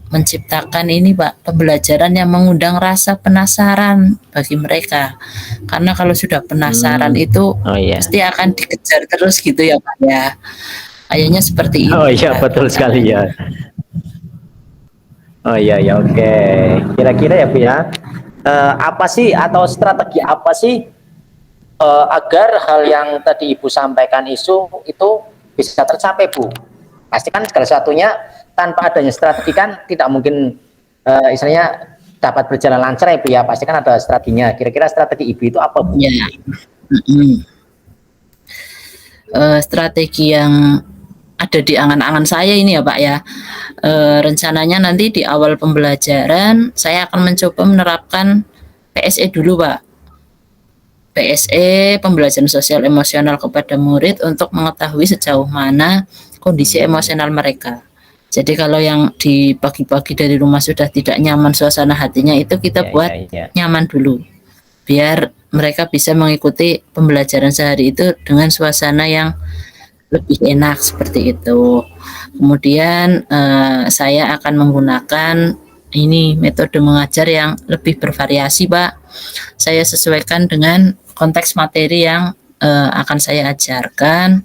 menciptakan ini, Pak, pembelajaran yang mengundang rasa penasaran bagi mereka. Karena kalau sudah penasaran itu oh ya, pasti akan dikejar terus gitu ya, Pak ya. Kayaknya seperti oh itu, ya, Pak, betul sekali rencananya. ya. Oh iya ya, oke. Kira-kira ya Bu ya, apa sih atau strategi apa sih agar hal yang tadi Ibu sampaikan itu bisa tercapai Bu? Pasti kan segala sesuatunya tanpa adanya strategi kan tidak mungkin istilahnya dapat berjalan lancar ya Bu ya. Pasti kan ada strateginya. Kira-kira strategi Ibu itu apa Bu? Ya, strategi yang ada di angan-angan saya ini ya, Pak ya. Rencananya nanti di awal pembelajaran saya akan mencoba menerapkan PSE dulu, Pak. PSE, pembelajaran sosial emosional kepada murid untuk mengetahui sejauh mana kondisi emosional mereka. Jadi kalau yang di pagi-pagi dari rumah sudah tidak nyaman suasana hatinya itu kita Ya, buat ya, ya. nyaman dulu. Biar mereka bisa mengikuti pembelajaran sehari itu dengan suasana yang lebih enak seperti itu. Kemudian saya akan menggunakan ini metode mengajar yang lebih bervariasi, Pak. Saya sesuaikan dengan konteks materi yang akan saya ajarkan.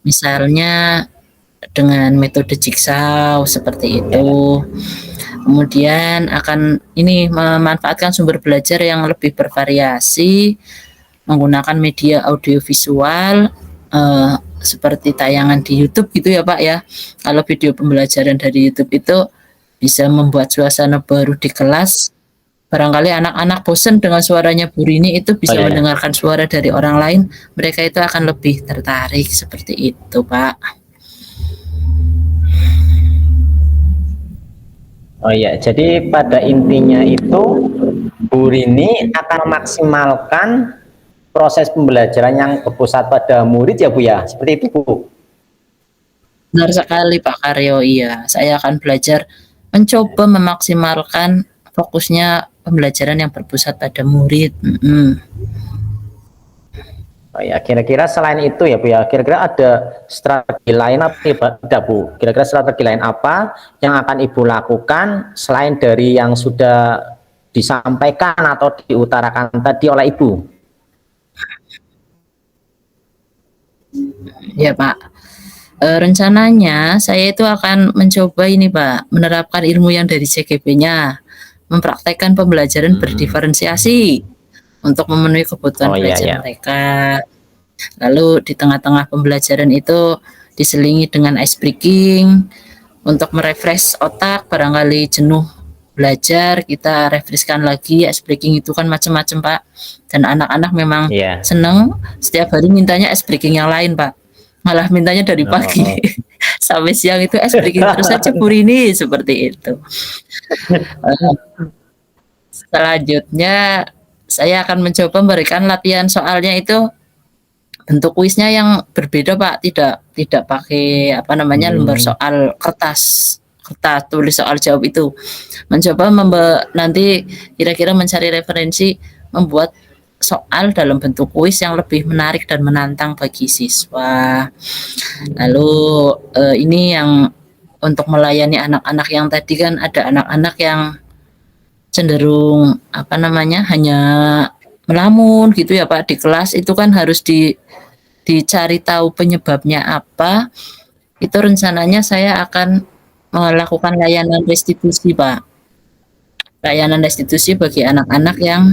Misalnya dengan metode jigsaw seperti itu. Kemudian akan ini memanfaatkan sumber belajar yang lebih bervariasi, menggunakan media audiovisual seperti tayangan di YouTube gitu ya Pak ya. Kalau video pembelajaran dari YouTube itu bisa membuat suasana baru di kelas. Barangkali anak-anak bosan dengan suaranya Bu Rini itu Oh bisa ya, ya. mendengarkan suara dari orang lain, mereka itu akan lebih tertarik seperti itu Pak. Oh iya, jadi pada intinya itu Bu Rini akan memaksimalkan proses pembelajaran yang berpusat pada murid ya Bu ya, seperti itu Bu. Benar sekali Pak Karyo, iya. Saya akan belajar mencoba memaksimalkan fokusnya pembelajaran yang berpusat pada murid. Oh ya, kira-kira selain itu ya Bu ya, kira-kira ada strategi lain apa ya, tidak Bu? Kira-kira strategi lain apa yang akan Ibu lakukan selain dari yang sudah disampaikan atau diutarakan tadi oleh Ibu? Ya Pak, rencananya saya itu akan mencoba ini Pak, menerapkan ilmu yang dari CGP-nya, mempraktekkan pembelajaran berdiferensiasi untuk memenuhi kebutuhan Oh iya belajar ya. mereka. Lalu di tengah-tengah pembelajaran itu diselingi dengan ice breaking untuk merefresh otak, barangkali jenuh belajar, kita refreshkan lagi. Ice breaking itu kan macam-macam Pak, dan anak-anak memang Iya. senang setiap hari mintanya ice breaking yang lain Pak, malah mintanya dari pagi Oh. sampai siang itu ice breaking terus saja Bu Rini, seperti itu. Selanjutnya saya akan mencoba memberikan latihan soalnya itu bentuk kuisnya yang berbeda Pak, tidak pakai apa namanya lembar soal kertas tulis soal jawab itu, mencoba nanti kira-kira mencari referensi membuat soal dalam bentuk kuis yang lebih menarik dan menantang bagi siswa. Lalu ini yang untuk melayani anak-anak yang tadi kan ada anak-anak yang cenderung apa namanya hanya melamun gitu ya Pak di kelas, itu kan harus dicari tahu penyebabnya apa. Itu rencananya saya akan melakukan layanan restitusi Pak, layanan restitusi bagi anak-anak yang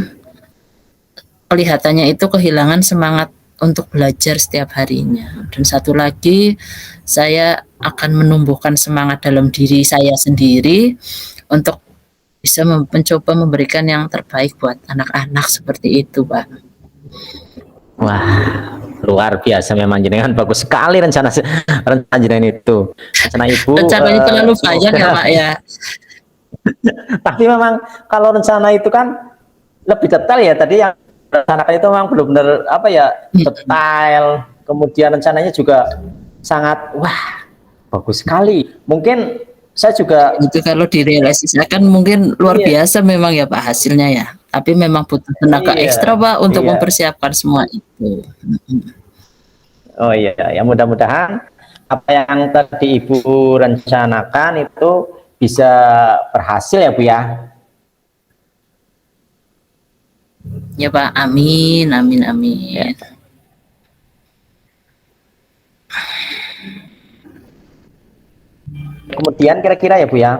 kelihatannya itu kehilangan semangat untuk belajar setiap harinya. Dan satu lagi, saya akan menumbuhkan semangat dalam diri saya sendiri untuk bisa mencoba memberikan yang terbaik buat anak-anak, seperti itu Pak. Wah, luar biasa memang jenengan, bagus sekali rencana jenengan itu. Rencana Ibu Rencananya terlalu banyak ya Pak ya. Tapi memang kalau rencana itu kan lebih detail ya, tadi yang rencanakan itu memang benar-benar apa ya, detail, kemudian rencananya juga sangat wah bagus sekali. Mungkin saya juga Itu kalau direalisasikan mungkin luar iya, biasa memang ya Pak hasilnya ya. Tapi memang butuh tenaga iya, ekstra Pak untuk iya. mempersiapkan semua itu. Oh iya, ya mudah-mudahan apa yang tadi Ibu rencanakan itu bisa berhasil ya Bu ya. Ya Pak, amin, amin, amin. Ya. Kemudian kira-kira ya Bu ya,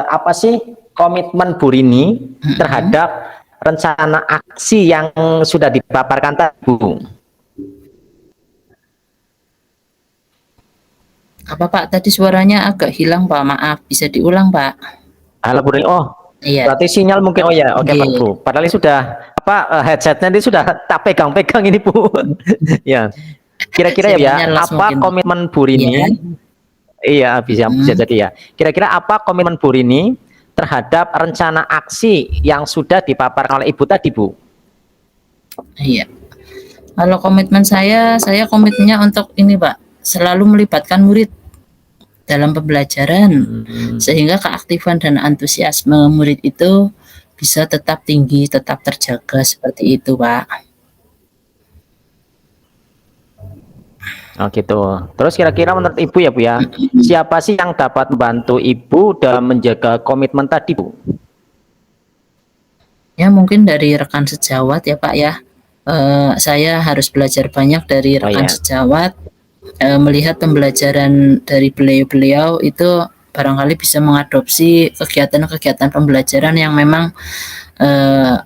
apa sih komitmen Bu Rini terhadap rencana aksi yang sudah dipaparkan tadi Bu? Apa Pak, tadi suaranya agak hilang Pak, maaf, bisa diulang Pak? Halo Bu Rini, oh Iya, berarti sinyal mungkin, oh ya oke Pak oke. Bu, padahal ini sudah apa headsetnya ini sudah tak pegang-pegang ini Bu. Ya, kira-kira ya Sinyalnya las apa mungkin Pak. komitmen Bu Iya. Rini, iya bisa jadi ya, kira-kira apa komitmen Bu Rini terhadap rencana aksi yang sudah dipaparkan oleh Ibu tadi Bu? Iya. Kalau komitmen saya komitmennya untuk ini Pak, selalu melibatkan murid dalam pembelajaran, sehingga keaktifan dan antusiasme murid itu bisa tetap tinggi, tetap terjaga, seperti itu Pak. Oh gitu. Terus kira-kira menurut Ibu ya Bu ya, siapa sih yang dapat membantu Ibu dalam menjaga komitmen tadi Bu? Ya mungkin dari rekan sejawat ya Pak ya. Saya harus belajar banyak dari Oh rekan ya, sejawat, melihat pembelajaran dari beliau-beliau itu barangkali bisa mengadopsi kegiatan-kegiatan pembelajaran yang memang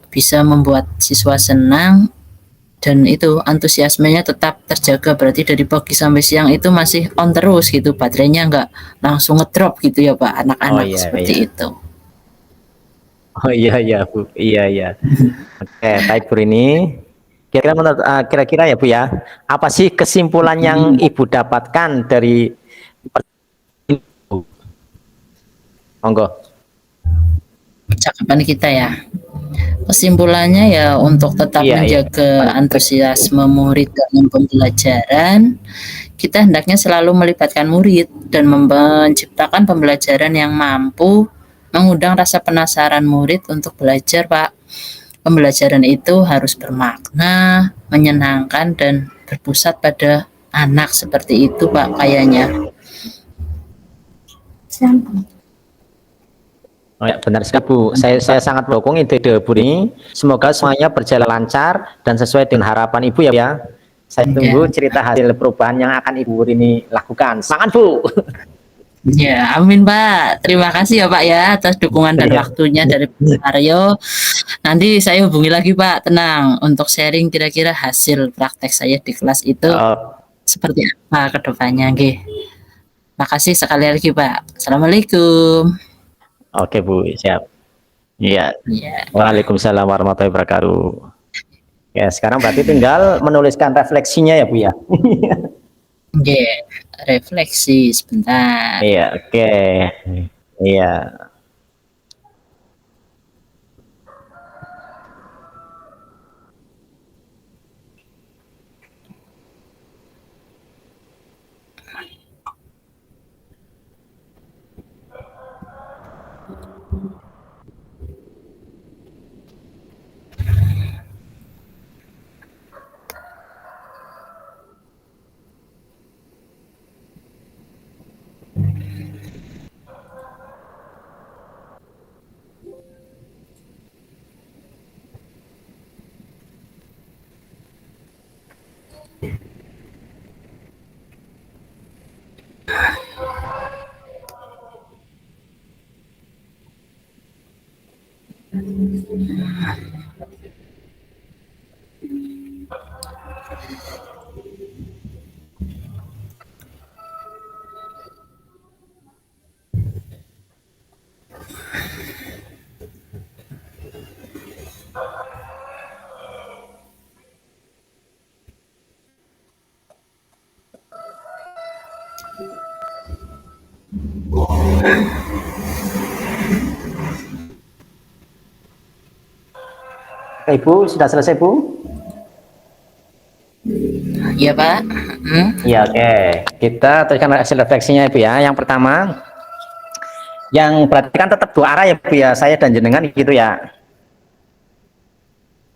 bisa membuat siswa senang dan itu antusiasmenya tetap terjaga, berarti dari pagi sampai siang itu masih on terus gitu, baterainya nggak langsung ngedrop gitu ya Pak, oh anak-anak iya seperti iya. itu. Oh iya Bu, iya. Oke, baik Bu ini. Kira-kira menurut kira-kira ya Bu ya, apa sih kesimpulan yang Ibu dapatkan dari monggo? Percakapan kita ya. Kesimpulannya ya untuk tetap Iya iya. menjaga antusiasme murid dalam pembelajaran, kita hendaknya selalu melibatkan murid dan menciptakan pembelajaran yang mampu mengundang rasa penasaran murid untuk belajar, Pak. pembelajaran itu harus bermakna, menyenangkan, dan berpusat pada anak, seperti itu Pak kayaknya. Oh ya, benar sekali Bu. Saya sangat mendukung ide Bu ini. Semoga semuanya berjalan lancar dan sesuai dengan harapan Ibu ya. Ya. Saya tunggu cerita hasil perubahan yang akan Ibu ini lakukan. Semangat Bu. Ya, amin Pak. Terima kasih ya Pak ya atas dukungan dan waktunya dari Pak Aryo. Nanti saya hubungi lagi Pak, tenang, untuk sharing kira-kira hasil praktek saya di kelas itu seperti apa ke depannya. Makasih sekali lagi Pak. Assalamualaikum. Oke Bu, siap. Iya. Ya. Waalaikumsalam warahmatullahi wabarakatuh. Ya, sekarang berarti tinggal menuliskan refleksinya ya Bu ya. Oke, refleksi sebentar. Iya, oke. Iya. Ibu sudah selesai Bu? Iya Pak. Iya, oke. Kita teruskan hasil refleksinya Ibu ya. Yang pertama, yang berarti kan tetap dua arah ya Bu ya, saya dan jenengan gitu ya.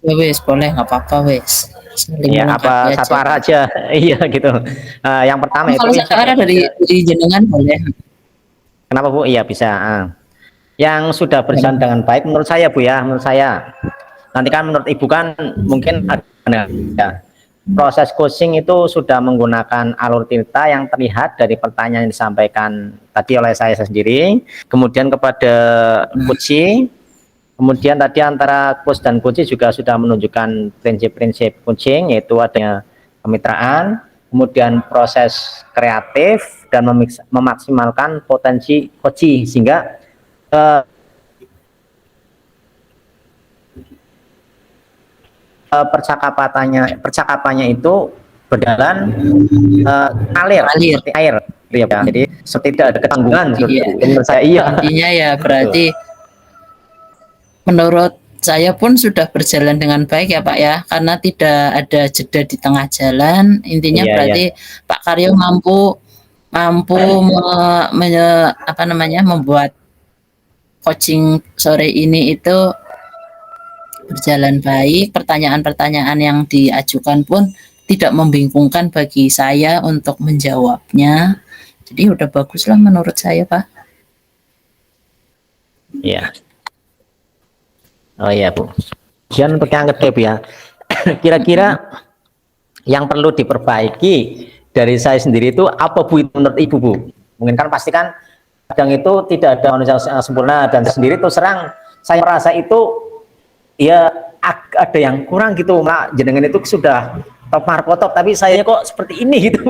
Ya wes, boleh, nggak apa-apa wes. Iya, apa satu arah aja. Iya gitu. Yang pertama itu kalau satu arah dari jenengan boleh. Kenapa Bu? Iya bisa. Yang sudah berjalan dengan baik menurut saya Bu ya, menurut saya. Nanti kan menurut Ibu kan mungkin ada ya. Proses coaching itu sudah menggunakan alur cerita yang terlihat dari pertanyaan yang disampaikan tadi oleh saya sendiri, kemudian kepada coach, kemudian tadi antara coach dan coach juga sudah menunjukkan prinsip-prinsip coaching, yaitu adanya kemitraan, kemudian proses kreatif dan memaksimalkan potensi coach, sehingga percakapannya itu berjalan alir seperti air ya, jadi seperti tidak ada ketanggungan. Menurut saya iya. Intinya ya berarti menurut saya pun sudah berjalan dengan baik ya Pak ya, karena tidak ada jeda di tengah jalan. Intinya berarti Pak Karyo mampu membuat coaching sore ini itu berjalan baik. Pertanyaan-pertanyaan yang diajukan pun tidak membingungkan bagi saya untuk menjawabnya. Jadi udah bagus lah menurut saya Pak. Iya. Oh iya Bu. Kemudian untuk yang kedua Bu ya, kira-kira yang perlu diperbaiki dari saya sendiri itu apa Bu, itu menurut Ibu Bu? Mungkin kan pasti kan kadang itu tidak ada manusia yang sempurna, dan sendiri terus serang saya merasa itu ya ada yang kurang gitu. Nah, jenengan itu sudah top markotop, tapi saya kok seperti ini gitu.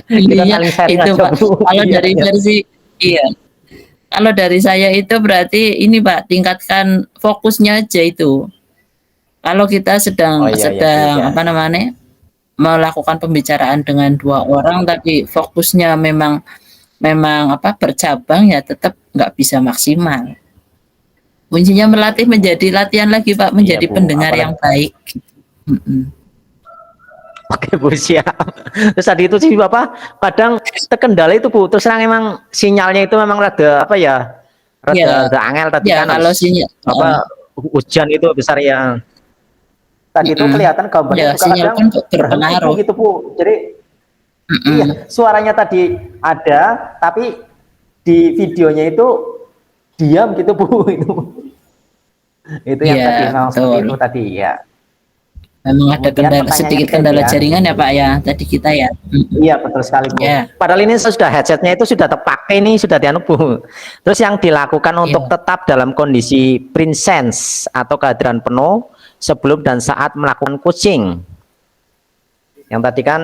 Iya, itu Pak. Kalau dari versi kalau dari saya itu berarti ini Pak, tingkatkan fokusnya aja itu. Kalau kita sedang melakukan pembicaraan dengan dua orang tapi fokusnya memang bercabang, ya tetap nggak bisa maksimal. Kuncinya melatih menjadi latihan lagi Pak, menjadi pendengar yang baik. Oke Bu, siap. Terus tadi itu sih Bapak kadang terkendala itu Bu, terus terang emang sinyalnya itu memang rada Iya, rada angel tadi ya kan kalau sinyal, apa hujan itu besar ya. Tadi itu kelihatan gambarnya ya juga sinyal kadang pun berhenti Bu berpengaruh. gitu Bu. Jadi iya, suaranya tadi ada tapi di videonya itu diam gitu Bu itu. Itu yang Iya, tadi memang seperti betul. itu tadi ya. Memang ada Kemudian pertanyaannya sedikit kita itu kendala ya. jaringan ya Pak ya, tadi kita ya. Iya betul sekali Bu. Ya, Padahal ini sudah headsetnya itu sudah terpakai nih sudah dianu Bu. Terus yang dilakukan untuk iya. tetap dalam kondisi presence atau kehadiran penuh sebelum dan saat melakukan coaching. Yang tadi kan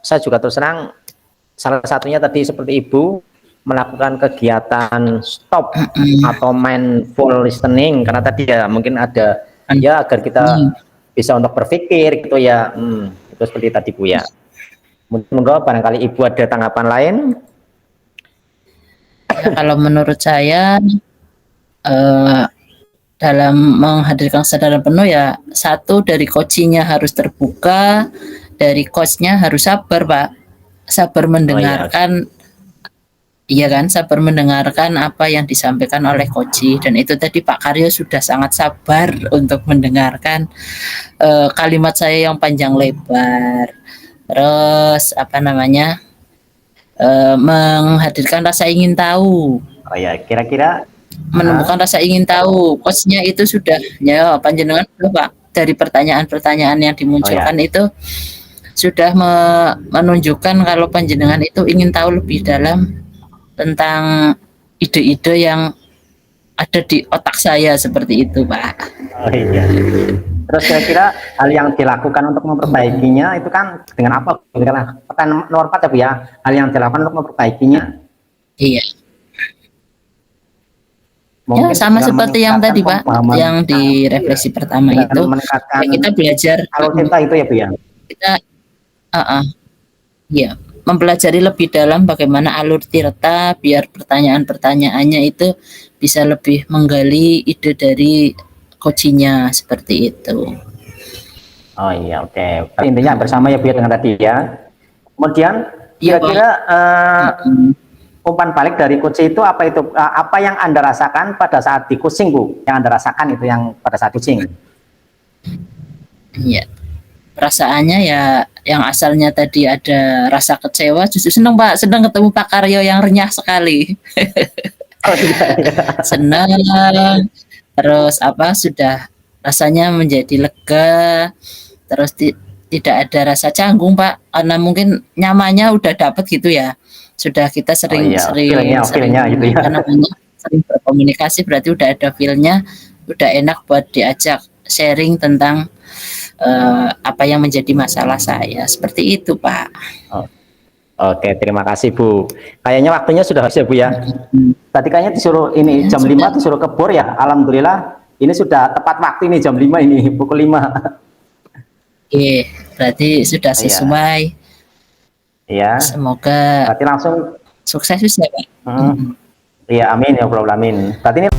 saya juga terus terang salah satunya tadi seperti Ibu melakukan kegiatan stop atau mindful listening karena tadi ya mungkin ada ya agar kita bisa untuk berpikir gitu ya. Itu seperti tadi Bu ya. Monggo barangkali Ibu ada tanggapan lain. Ya, kalau menurut saya eh, dalam menghadirkan kesadaran penuh ya satu dari coachingnya harus terbuka, dari coachnya harus sabar Pak, sabar Oh iya. mendengarkan. Iya kan, sabar mendengarkan apa yang disampaikan oleh coach, dan itu tadi Pak Karyo sudah sangat sabar untuk mendengarkan kalimat saya yang panjang lebar. Terus apa namanya, menghadirkan rasa ingin tahu, Oh ya, kira-kira menumbuhkan rasa ingin tahu. Coachnya itu sudah ya panjenengan Pak dari pertanyaan-pertanyaan yang oh ya. dimunculkan itu sudah menunjukkan kalau panjenengan itu ingin tahu lebih dalam tentang ide-ide yang ada di otak saya seperti itu, Pak. Oh iya. Terus kira-kira hal yang dilakukan untuk memperbaikinya itu kan dengan apa? Karena pertanyaan nomor 4 ya Bu ya. Hal yang dilakukan untuk memperbaikinya. Iya. Mungkin Ya sama dengan seperti yang tadi Pak, pemahaman yang di refleksi pertama dengan itu, meningkatkan ya kita belajar, alur cerita itu ya Bu ya. kita, ya mempelajari lebih dalam bagaimana alur tirta biar pertanyaan-pertanyaannya itu bisa lebih menggali ide dari coachingnya seperti itu. Oh iya, oke. Intinya bersama ya Bu ya dengan tadi ya. Kemudian Iya, Pak. kira-kira umpan balik dari coaching itu apa itu? Apa yang Anda rasakan pada saat di coaching Bu? Yang Anda rasakan itu yang pada saat coaching? Iya. Perasaannya ya yang asalnya tadi ada rasa kecewa, justru seneng Pak, seneng ketemu Pak Karyo yang renyah sekali. Oh iya, iya. Senang, terus apa sudah rasanya menjadi lega, terus tidak ada rasa canggung Pak, karena mungkin nyamannya udah dapet gitu ya. Sudah kita Oh iya, feelnya gitu ya. apa namanya, sering berkomunikasi berarti udah ada feel-nya, udah enak buat diajak sharing tentang apa yang menjadi masalah saya, seperti itu Pak. Oh, oke, terima kasih Bu. Kayaknya waktunya sudah habis ya Bu ya. Tadi kayaknya disuruh ini Ya, jam sudah. 5 disuruh ke BOR ya. Alhamdulillah ini sudah tepat waktu ini jam 5 ini, pukul 5. Oke, berarti sudah Iya. sesuai. Iya. Semoga Berarti langsung sukses ya Pak. iya, amin ya Allah, amin. Berarti ini